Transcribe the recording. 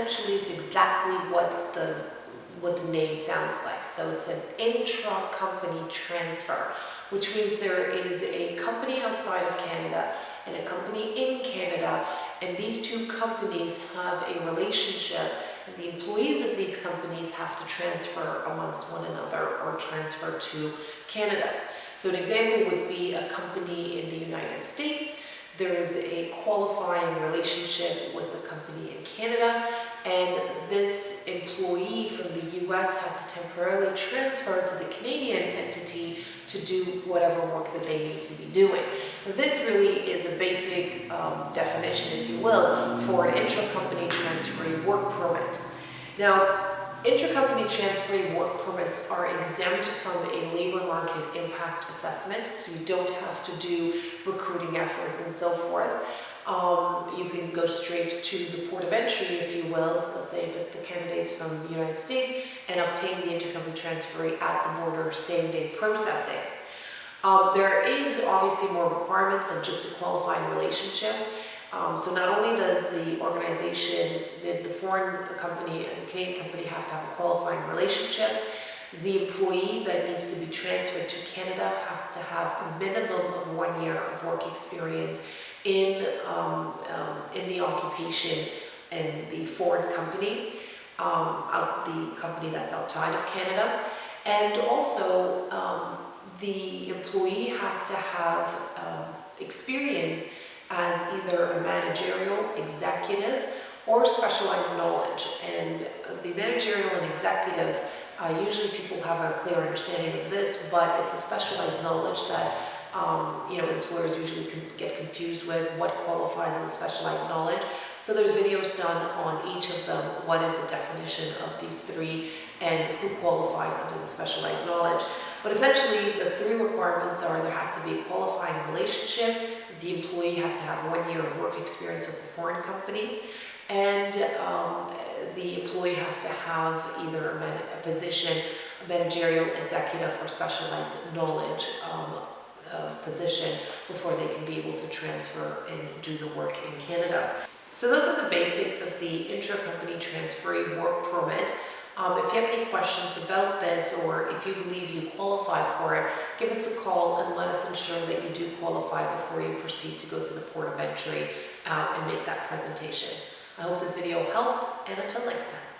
essentially is exactly what the name sounds like. So it's an intra-company transfer, which means there is a company outside of Canada and a company in Canada, and these two companies have a relationship, and the employees of these companies have to transfer amongst one another or transfer to Canada. So an example would be a company in the United States. There is a qualifying relationship with the company in Canada, and this employee from the US has to temporarily transfer to the Canadian entity to do whatever work that they need to be doing. This really is a basic definition, if you will, for an intra-company transferee work permit. Now, intra-company transferee work permits are exempt from a labor market impact assessment, so you don't have to do recruiting efforts and so forth. You can go straight to the port of entry, if you will, so let's say if the candidate's from the United States, and obtain the intra-company transferee at the border same-day processing. There is obviously more requirements than just a qualifying relationship. So not only does the organization, the foreign company and the Canadian company have to have a qualifying relationship, the employee that needs to be transferred to Canada has to have a minimum of 1 year of work experience in the occupation in the foreign company, the company that's outside of Canada, and also the employee has to have experience as either a managerial, executive, or specialized knowledge. And the managerial and executive, usually people have a clear understanding of this, but it's the specialized knowledge that employers usually get confused with what qualifies as specialized knowledge. So there's videos done on each of them, what is the definition of these three and who qualifies under the specialized knowledge. But essentially the three requirements are there has to be a qualifying relationship, the employee has to have 1 year of work experience with the foreign company, and the employee has to have either a position, a managerial, executive, or specialized knowledge position before they can be able to transfer and do the work in Canada. So those are the basics of the intra-company transferee work permit. If you have any questions about this, or if you believe you qualify for it, give us a call and let us ensure that you do qualify before you proceed to go to the port of entry and make that presentation. I hope this video helped, and until next time.